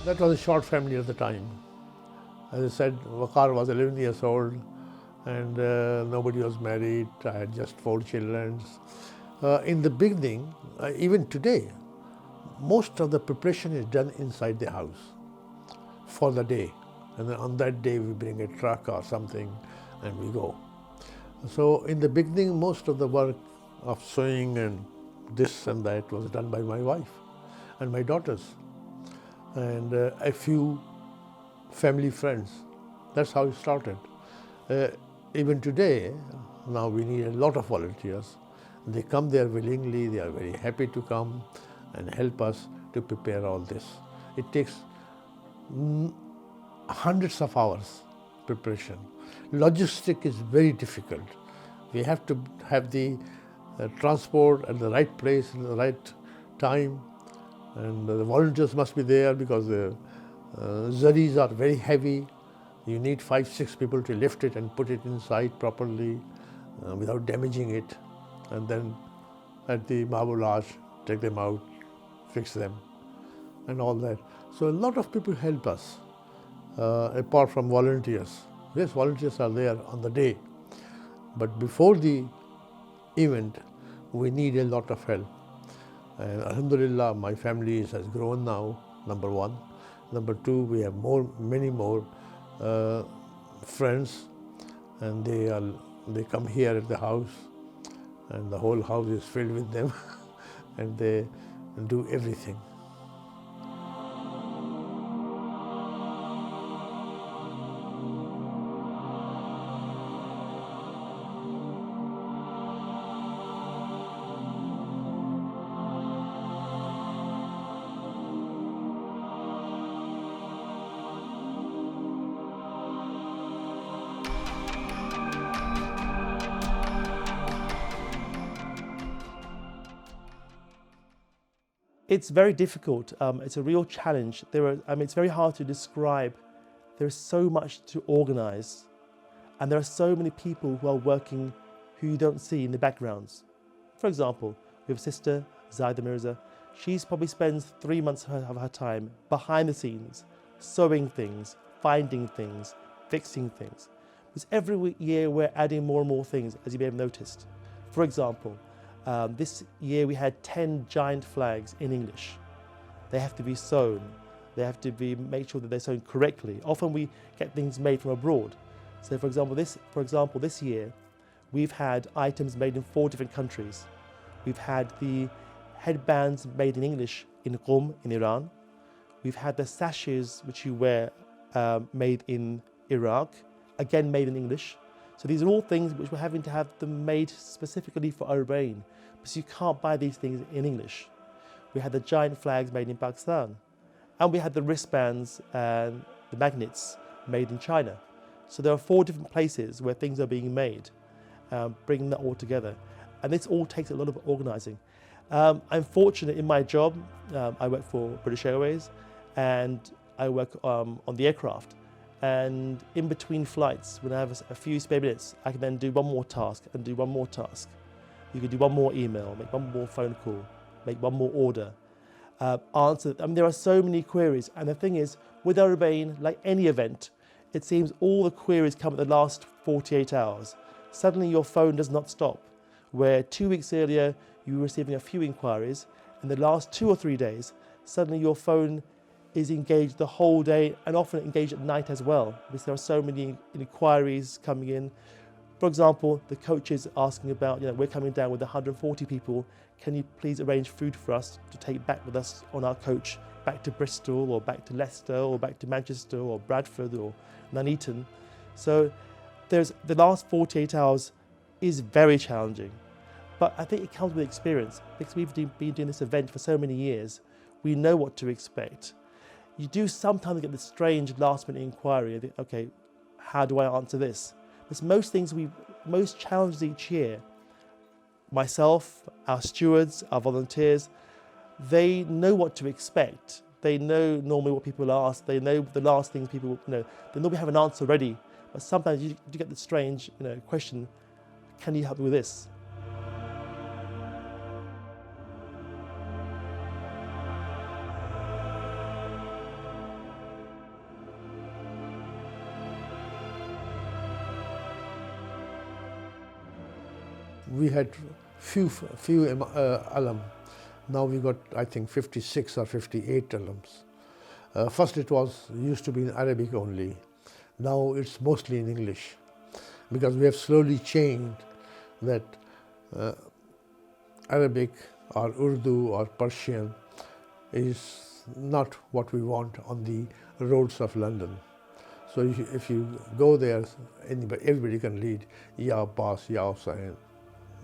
That was a short family at the time. As I said, Waqar was 11 years old and nobody was married. I had just 4 children. In the beginning, even today, most of the preparation is done inside the house for the day. And then on that day, we bring a truck or something and we go. So in the beginning, most of the work of sewing and this and that was done by my wife and my daughters and a few family friends. That's how it started. Even today, now we need a lot of volunteers. They come there willingly, they are very happy to come and help us to prepare all this. It takes hundreds of hours preparation. Logistic is very difficult. We have to have the transport at the right place, at the right time, and the volunteers must be there because the zaris are very heavy. You need 5-6 people to lift it and put it inside properly without damaging it, and then at the marble arch, take them out, fix them, and all that. So a lot of people help us, apart from volunteers. Yes, volunteers are there on the day, but before the event, we need a lot of help. And Alhamdulillah, my family has grown now, number one. Number two, we have many more friends, and they come here at the house, and the whole house is filled with them, and they do everything. It's very difficult. It's a real challenge. It's very hard to describe. There's so much to organize, and there are so many people who are working who you don't see in the backgrounds. For example, we have a sister, Zaida Mirza. She probably spends 3 months of her time behind the scenes, sewing things, finding things, fixing things. Because every year we're adding more and more things, as you may have noticed. For example, this year we had 10 giant flags in English. They have to be sewn. They have to be made sure that they're sewn correctly. Often we get things made from abroad. So for example, this year we've had items made in 4 different countries. We've had the headbands made in English in Qom in Iran. We've had the sashes which you wear made in Iraq, again made in English. So these are all things which we're having to have them made specifically for arbaeen, because you can't buy these things in English. We had the giant flags made in Pakistan, and we had the wristbands and the magnets made in China. So there are 4 different places where things are being made, bringing that all together. And this all takes a lot of organising. I'm fortunate in my job. I work for British Airways, and I work on the aircraft. And in between flights, when I have a few spare minutes, I can then do one more task and do one more task. You can do one more email, make one more phone call, make one more order, answer. There are so many queries. And the thing is, with arbaeen, like any event, it seems all the queries come at the last 48 hours. Suddenly your phone does not stop. Where 2 weeks earlier, you were receiving a few inquiries, in the last 2 or 3 days, suddenly your phone is engaged the whole day, and often engaged at night as well, because there are so many inquiries coming in. For example, the coaches asking about, we're coming down with 140 people, can you please arrange food for us to take back with us on our coach back to Bristol or back to Leicester or back to Manchester or Bradford or Nuneaton. So the last 48 hours is very challenging. But I think it comes with experience because we've been doing this event for so many years. We know what to expect. You do sometimes get the strange last-minute inquiry. Okay, how do I answer this? Because most challenges each year, myself, our stewards, our volunteers, they know what to expect. They know normally what people ask. They know the last things people know. They normally have an answer ready. But sometimes you get the strange, question: can you help me with this? We had few alum. Now we got, I think, 56 or 58 alums. First it used to be in Arabic only. Now it's mostly in English, because we have slowly changed that Arabic or Urdu or Persian is not what we want on the roads of London. So if you go there, everybody can read Ya Abbas, Ya Hussain,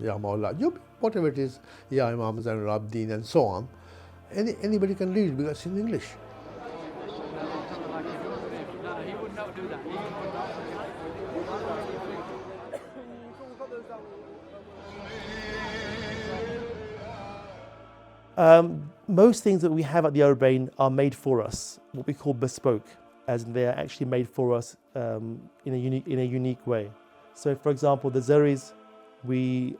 Ya Mawla, whatever it is, Ya Imam Zainul Abidin, and so on. Anybody can read it because it's in English. Most things that we have at the arbaeen are made for us, what we call bespoke, as in they are actually made for us in a unique way. So, for example, the zaris, we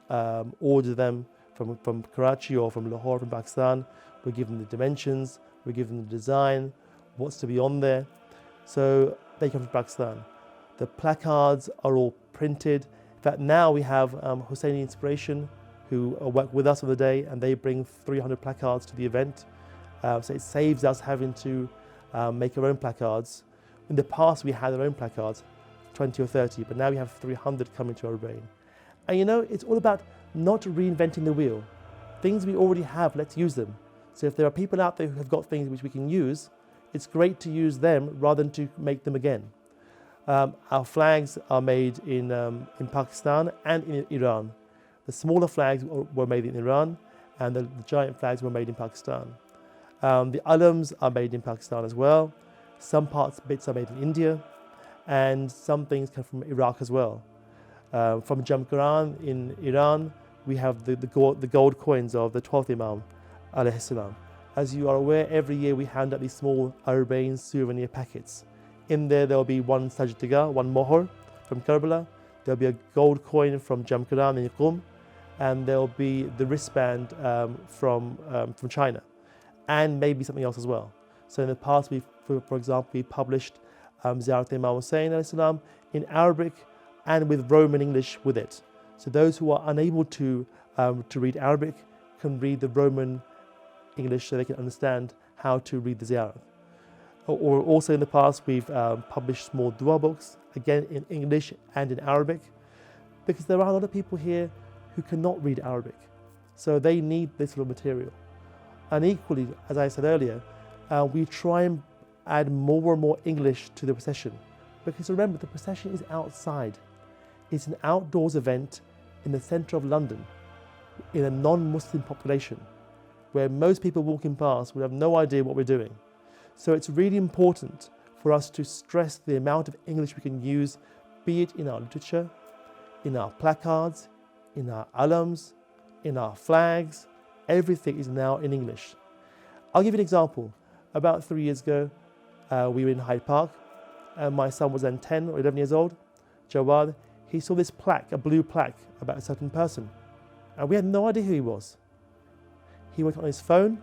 order them from Karachi or from Lahore, from Pakistan. We give them the dimensions, we give them the design, what's to be on there. So they come from Pakistan. The placards are all printed. In fact, now we have Husseini Inspiration, who work with us on the day, and they bring 300 placards to the event. So it saves us having to make our own placards. In the past, we had our own placards, 20 or 30, but now we have 300 coming to our arbaeen. And it's all about not reinventing the wheel. Things we already have, let's use them. So if there are people out there who have got things which we can use, it's great to use them rather than to make them again. Our flags are made in Pakistan and in Iran. The smaller flags were made in Iran, and the giant flags were made in Pakistan. The alams are made in Pakistan as well. Some bits are made in India, and some things come from Iraq as well. From Jamkaran in Iran, we have the gold coins of the 12th Imam, alayhi salam. As you are aware, every year we hand out these small arbaeen souvenir packets. In there will be one sajtiga, one mohor from Karbala. There'll be a gold coin from Jamkaran in Qum, and there'll be the wristband from China, and maybe something else as well. So in the past, for example, we published Ziyarat Imam Hussain alayhi salam in Arabic and with Roman English with it. So those who are unable to read Arabic can read the Roman English so they can understand how to read the ziyarat. Or also in the past, we've published small dua books, again in English and in Arabic, because there are a lot of people here who cannot read Arabic. So they need this sort of material. And equally, as I said earlier, we try and add more and more English to the procession. Because remember, the procession is outside. It's an outdoors event in the centre of London, in a non-Muslim population, where most people walking past would have no idea what we're doing. So it's really important for us to stress the amount of English we can use, be it in our literature, in our placards, in our alams, in our flags. Everything is now in English. I'll give you an example. About 3 years ago, we were in Hyde Park, and my son was then 10 or 11 years old, Jawad. He saw this plaque, a blue plaque, about a certain person, and we had no idea who he was. He went on his phone,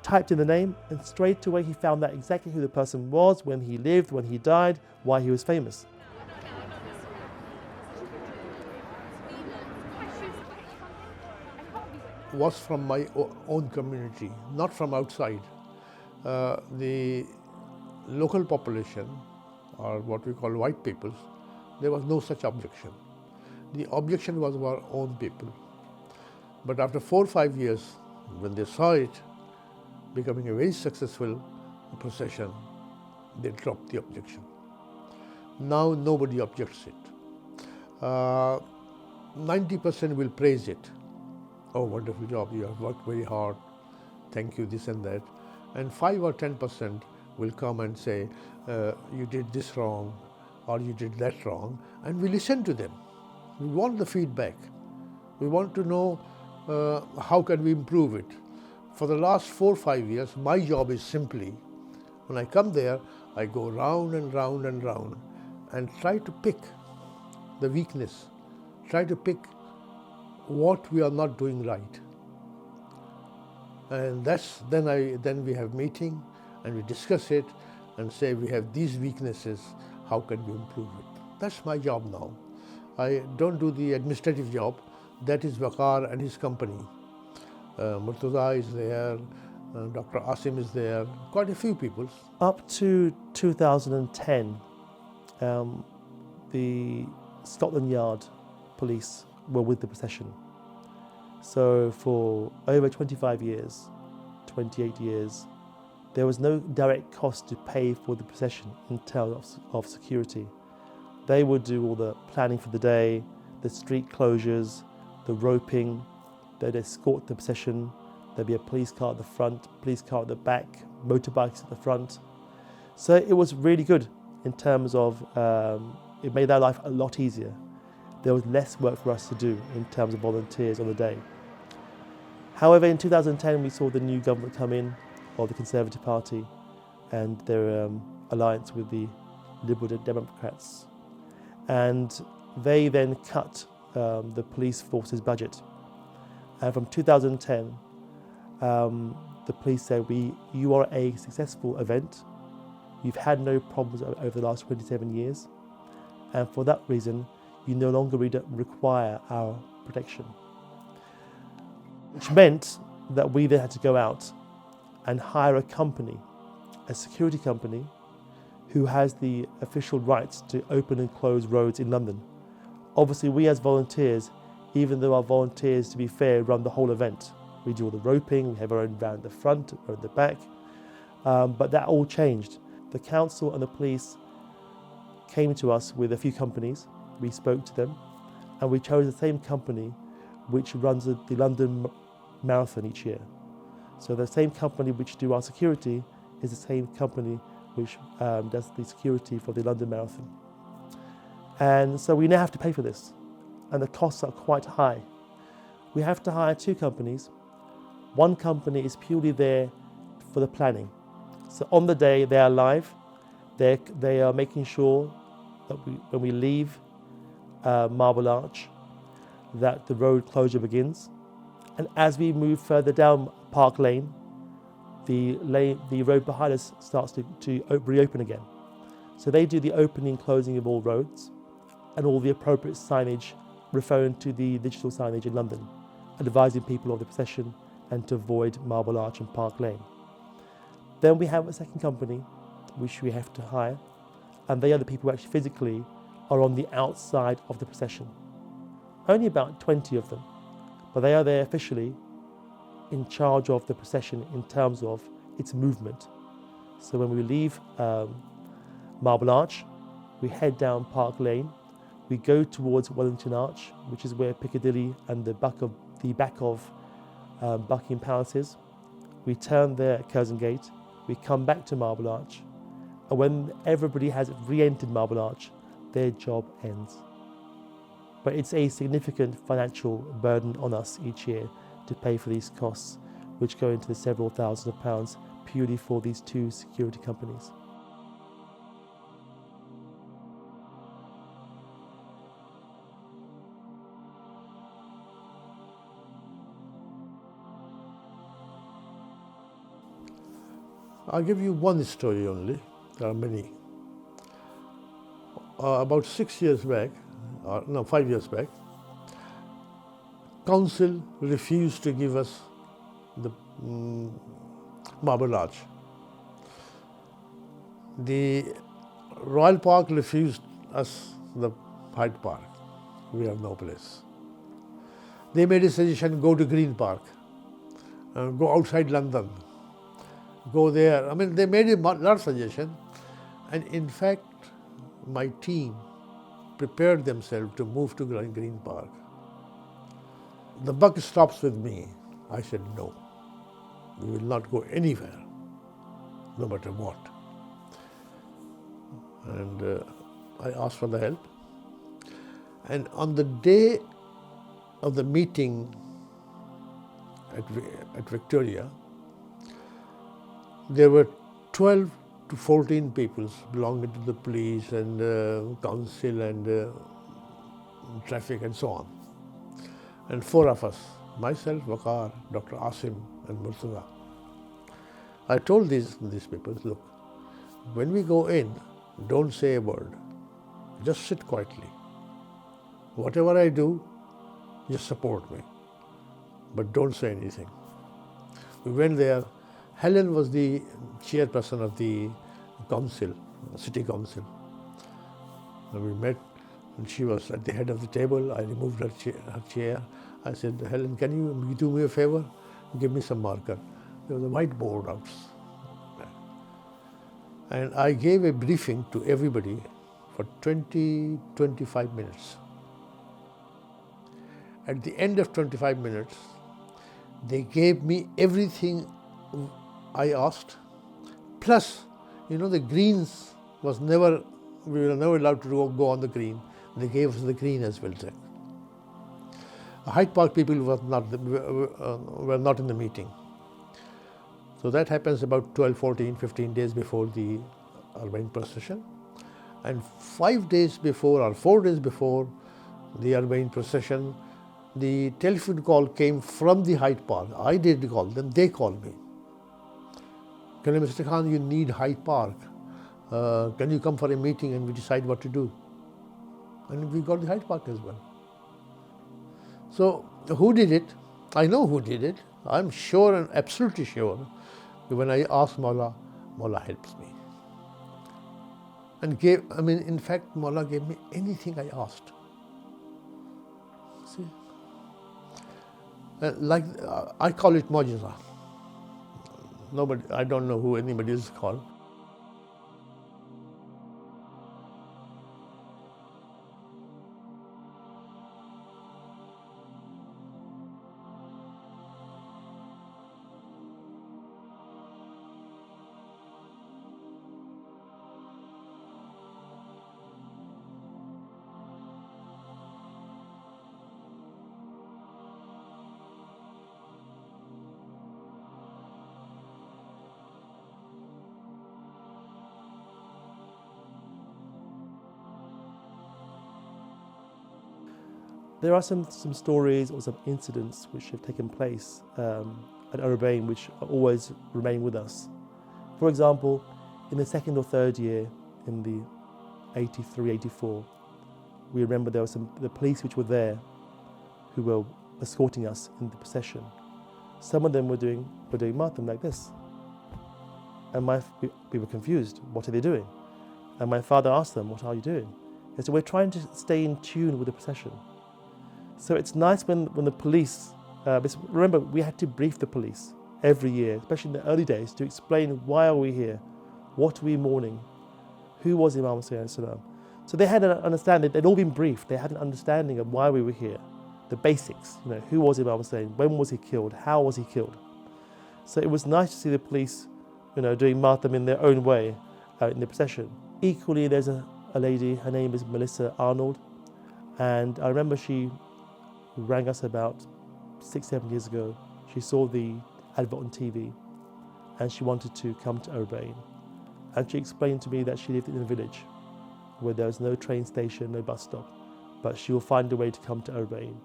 typed in the name, and straight away he found out exactly who the person was, when he lived, when he died, why he was famous. Was from my own community, not from outside. The local population, or what we call white peoples, there was no such objection. The objection was of our own people. But after 4 or 5 years, when they saw it becoming a very successful, procession, they dropped the objection. Now nobody objects it. 90% will praise it. Oh, wonderful job, you have worked very hard, thank you, this and that. And 5 or 10% will come and say, you did this wrong, or you did that wrong, and we listen to them. We want the feedback. We want to know how can we improve it. For the last 4 or 5 years, my job is simply, when I come there, I go round and round and round and try to pick the weakness, try to pick what we are not doing right. And then we have meeting and we discuss it and say we have these weaknesses, how can we improve it? That's my job now. I don't do the administrative job, that is Waqar and his company. Murtaza is there, Dr. Asim is there, quite a few people. Up to 2010, the Scotland Yard police were with the procession. So for over 25 years, 28 years, there was no direct cost to pay for the procession in terms of security. They would do all the planning for the day, the street closures, the roping, they'd escort the procession, there'd be a police car at the front, police car at the back, motorbikes at the front. So it was really good in terms of, it made our life a lot easier. There was less work for us to do in terms of volunteers on the day. However, in 2010 we saw the new government come in, or the Conservative Party, and their alliance with the Liberal Democrats. And they then cut the police force's budget. And from 2010, the police said, you are a successful event, you've had no problems over the last 27 years, and for that reason, you no longer require our protection. Which meant that we then had to go out and hire a company, a security company, who has the official rights to open and close roads in London. Obviously, we as volunteers, even though our volunteers, to be fair, run the whole event. We do all the roping, we have our own van at the front, or at the back, but that all changed. The council and the police came to us with a few companies, we spoke to them, and we chose the same company which runs the London Marathon each year. So the same company which do our security is the same company which does the security for the London Marathon. And so we now have to pay for this, and the costs are quite high. We have to hire 2 companies. One company is purely there for the planning. So on the day they are live, they are making sure that when we leave Marble Arch, that the road closure begins. And as we move further down Park Lane, the road behind us starts to reopen again. So they do the opening and closing of all roads and all the appropriate signage referring to the digital signage in London, advising people of the procession and to avoid Marble Arch and Park Lane. Then we have a second company which we have to hire, and they are the people who actually physically are on the outside of the procession. Only about 20 of them, but they are there officially in charge of the procession in terms of its movement. So when we leave Marble Arch, we head down Park Lane, we go towards Wellington Arch, which is where Piccadilly and the back of Buckingham Palace is. We turn there at Curzon Gate, we come back to Marble Arch, and when everybody has re-entered Marble Arch, their job ends. But it's a significant financial burden on us each year to pay for these costs, which go into the several thousands of pounds purely for these 2 security companies. I'll give you one story only, there are many. About 5 years back, council refused to give us the Marble Arch. The Royal Park refused us the Hyde Park. We have no place. They made a suggestion, go to Green Park, go outside London. go there. I mean, they made a lot of suggestions. And in fact, my team prepared themselves to move to Green Park. The buck stops with me. I said, no, we will not go anywhere, no matter what. And I asked for the help. And on the day of the meeting at Victoria, there were 12 to 14 people belonging to the police and council and traffic and so on. And 4 of us, myself, Waqar, Dr. Asim and Murtaza. I told these people, look, when we go in, don't say a word. Just sit quietly. Whatever I do, just support me. But don't say anything. We went there. Helen was the chairperson of the council, city council. And we met, and she was at the head of the table. I removed her chair. I said, Helen, can you do me a favor? Give me some marker. There was a whiteboard out. And I gave a briefing to everybody for 20-25 minutes. At the end of 25 minutes, they gave me everything I asked, plus, the greens we were never allowed to go on the green. They gave us the green as well. The Hyde Park people were not in the meeting. So that happens about 12, 14, 15 days before the arbaeen procession. And 5 days before or 4 days before the arbaeen procession, the telephone call came from the Hyde Park. I didn't call them, they called me. Mr. Khan, you need Hyde Park. Can you come for a meeting and we decide what to do? And we got the Hyde Park as well. So who did it? I know who did it. I'm sure and absolutely sure that when I ask Mawla, Mawla helps me. And in fact, Mawla gave me anything I asked. See? I call it Mu'jiza. I don't know who anybody is called. There are some stories or some incidents which have taken place at arbaeen which always remain with us. For example, in the 2nd or 3rd year, in the 83, 84, we remember there were the police which were there who were escorting us in the procession. Some of them were doing matam like this. And we were confused. What are they doing? And my father asked them, what are you doing? They said, we're trying to stay in tune with the procession. So it's nice when the police, remember we had to brief the police every year, especially in the early days, to explain why are we here, what are we mourning, who was Imam Hussain salam. So they had an understanding, they'd all been briefed, they had an understanding of why we were here, the basics, who was Imam Hussain, when was he killed, how was he killed. So it was nice to see the police, doing matam in their own way in the procession. Equally, there's a lady, her name is Melissa Arnold, and I remember she rang us about 6-7 years ago. She saw the advert on TV and she wanted to come to arbaeen. And she explained to me that she lived in a village where there was no train station, no bus stop, but she will find a way to come to arbaeen.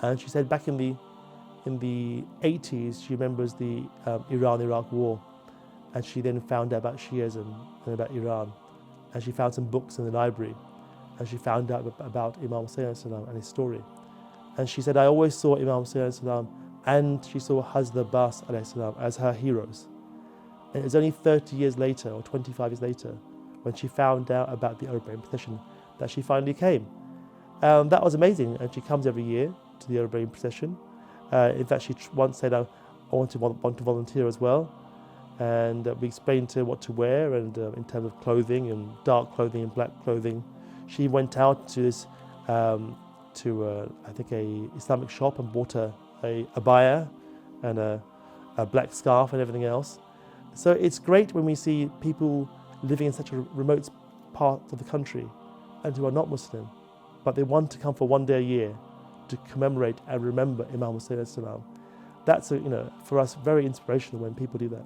And she said back in the 80s, she remembers the Iran-Iraq war, and she then found out about Shiism and about Iran, and she found some books in the library, and she found out about Imam Hussain and his story. And she said, I always saw Imam Hussain and she saw Hazrat Abbas as her heroes. And it was only 30 years later or 25 years later when she found out about the arbaeen procession that she finally came. That was amazing, and she comes every year to the arbaeen procession. In fact, she once said, I want to volunteer as well. and we explained to her what to wear, and in terms of clothing, and dark clothing and black clothing. She went out to this, I think a Islamic shop, and bought a abaya and a black scarf and everything else. So it's great when we see people living in such a remote part of the country and who are not Muslim, but they want to come for one day a year to commemorate and remember Imam Hussein alayhi salam. That's for us very inspirational when people do that.